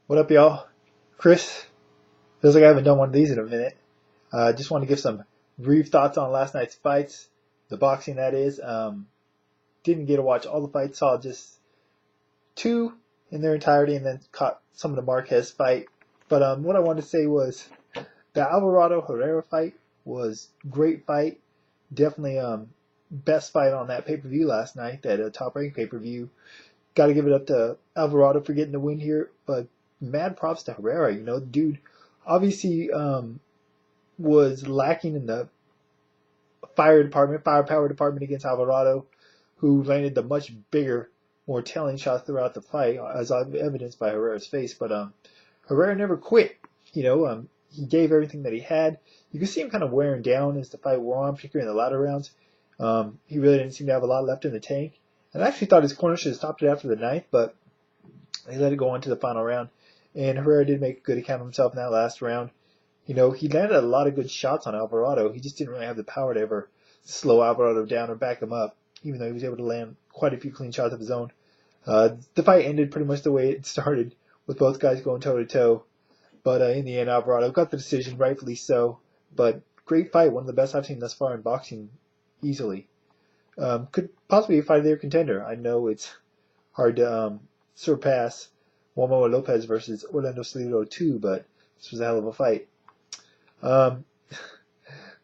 What up, y'all? Chris, feels like I haven't done one of these in a minute. Just want to give some brief thoughts on last night's fights, the boxing that is. Didn't get to watch all the fights, saw just two in their entirety, and then caught some of the Marquez fight. But what I wanted to say was the Alvarado Herrera fight was great fight. Definitely best fight on that pay-per-view last night, that top rank pay-per-view. Got to give it up to Alvarado for getting the win here, but mad props to Herrera. Dude obviously was lacking in the firepower department against Alvarado, who landed the much bigger, more telling shots throughout the fight, as evidenced by Herrera's face. But Herrera never quit. He gave everything that he had. You could see him kind of wearing down as the fight wore on, particularly in the latter rounds. He really didn't seem to have a lot left in the tank. And I actually thought his corner should have stopped it after the ninth, but they let it go on to the final round. And Herrera did make a good account of himself in that last round. He landed a lot of good shots on Alvarado. He just didn't really have the power to ever slow Alvarado down or back him up, even though he was able to land quite a few clean shots of his own. The fight ended pretty much the way it started, with both guys going toe-to-toe. But in the end, Alvarado got the decision, rightfully so. But great fight, one of the best I've seen thus far in boxing, easily. Could possibly be a fight of their contender. I know it's hard to surpass Juan Lopez versus Orlando Salido 2, but this was a hell of a fight.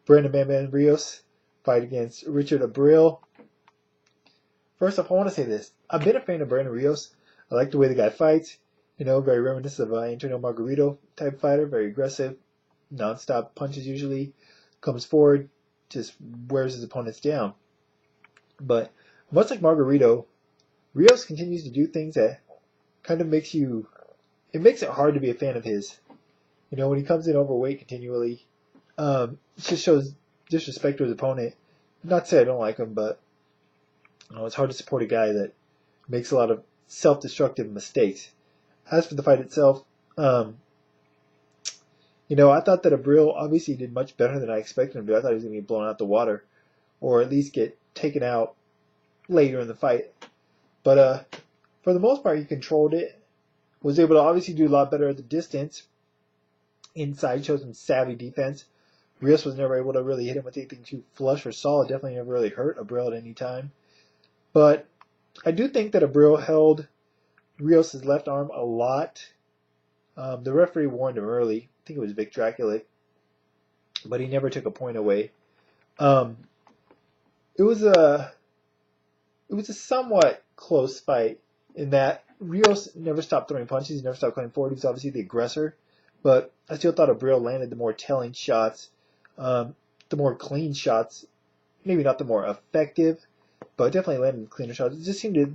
Brandon Man Rios fight against Richard Abril. First off, I want to say this. I've been a fan of Brandon Rios. I like the way the guy fights. Very reminiscent of Antonio Margarito type fighter. Very aggressive, non-stop punches usually. Comes forward, just wears his opponents down. But much like Margarito, Rios continues to do things that kind of makes it hard to be a fan of his. When he comes in overweight continually, it just shows disrespect to his opponent. Not to say I don't like him, but it's hard to support a guy that makes a lot of self-destructive mistakes. As for the fight itself, I thought that Abril obviously did much better than I expected him to. I thought he was going to be blown out the water, or at least get taken out later in the fight. But for the most part, he controlled it. Was able to obviously do a lot better at the distance. Inside, showed some savvy defense. Rios was never able to really hit him with anything too flush or solid. Definitely never really hurt Abril at any time. But I do think that Abril held Rios' left arm a lot. The referee warned him early. I think it was Vic Dracula. But he never took a point away. It was a somewhat close fight in that Rios never stopped throwing punches. He never stopped coming forward. He was obviously the aggressor. But I still thought Abril landed the more telling shots, the more clean shots. Maybe not the more effective, but definitely landed the cleaner shots. He seemed to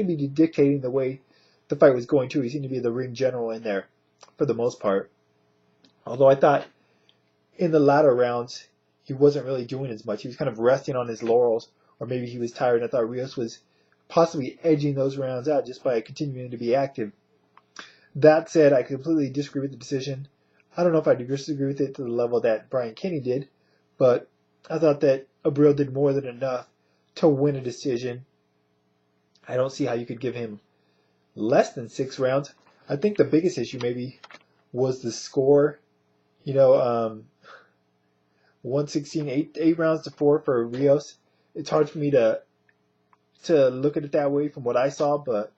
be dictating the way the fight was going too. He seemed to be the ring general in there for the most part. Although I thought in the latter rounds he wasn't really doing as much. He was kind of resting on his laurels, or maybe he was tired. I thought Rios was possibly edging those rounds out just by continuing to be active. That said, I completely disagree with the decision. I don't know if I disagree with it to the level that Brian Kenny did, but I thought that Abril did more than enough to win a decision. I don't see how you could give him less than 6 rounds. I think the biggest issue maybe was the score. 116, 8 rounds to 4 for Rios. It's hard for me to look at it that way from what I saw, but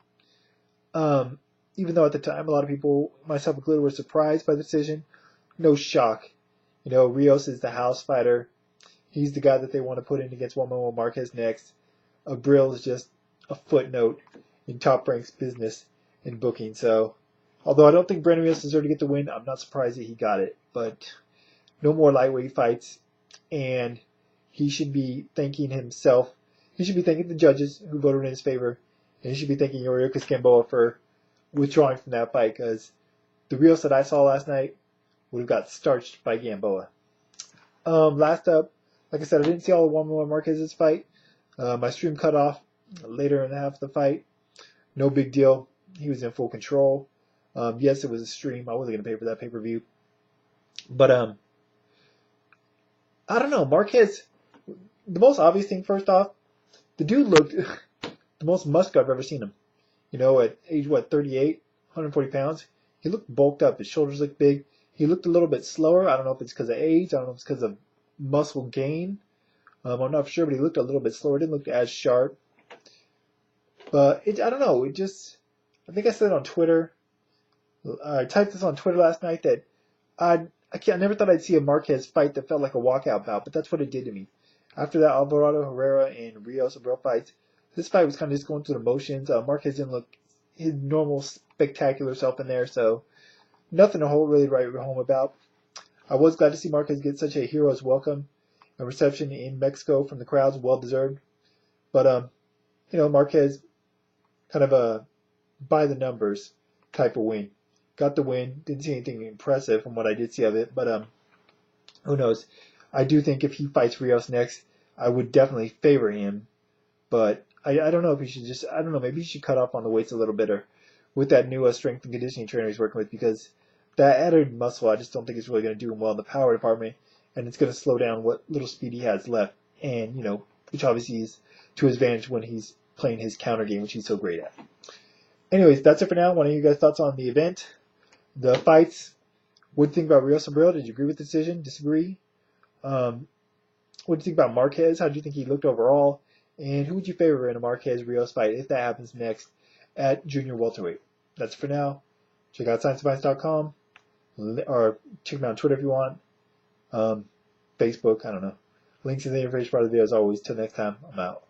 even though at the time a lot of people, myself included, were surprised by the decision, no shock. Rios is the house fighter. He's the guy that they want to put in against Juan Marquez next. Abril is just a footnote in Top Rank's business and booking. So, although I don't think Brandon Rios deserved to get the win, I'm not surprised that he got it. But no more lightweight fights, and he should be thanking himself. He should be thanking the judges who voted in his favor, and he should be thanking Yuriorkis Gamboa for withdrawing from that fight, because the Rios that I saw last night would have got starched by Gamboa. Last up, like I said, I didn't see all of Juan Marquez's fight. My stream cut off later in the half of the fight. No big deal. He was in full control. Yes, it was a stream. I wasn't going to pay for that pay-per-view. But I don't know. Marquez, the most obvious thing, first off, the dude looked the most muscular I've ever seen him. At age, 38, 140 pounds. he looked bulked up. His shoulders looked big. He looked a little bit slower. I don't know if it's because of age. I don't know if it's because of muscle gain. I'm not sure, but he looked a little bit slower. Didn't look as sharp. But I don't know. I think I said on Twitter. I typed this on Twitter last night that I never thought I'd see a Marquez fight that felt like a walkout bout, but that's what it did to me. After that Alvarado, Herrera, and Rios Abril fights, this fight was kind of just going through the motions. Marquez didn't look his normal spectacular self in there, so nothing to really write home about. I was glad to see Marquez get such a hero's welcome and reception in Mexico from the crowds, well deserved. But Marquez kind of a by the numbers type of win. Got the win. Didn't see anything impressive from what I did see of it, but who knows? I do think if he fights Rios next, I would definitely favor him. But I don't know if he should I don't know, maybe he should cut off on the weights a little bit or with that new strength and conditioning trainer he's working with, because that added muscle I just don't think is really going to do him well in the power department, and it's going to slow down what little speed he has left, and which obviously is to his advantage when he's playing his counter game, which he's so great at. Anyways, that's it for now. What are you guys' thoughts on the event, the fights? What do you think about Rios and Abril? Did you agree with the decision? Disagree? What do you think about Marquez? How do you think he looked overall? And who would you favor in a Marquez-Rios fight if that happens next at junior welterweight? That's it for now. Check out scienceofviolence.com or check me out on Twitter if you want. Facebook, I don't know. Links in the information part of the video as always. Till next time, I'm out.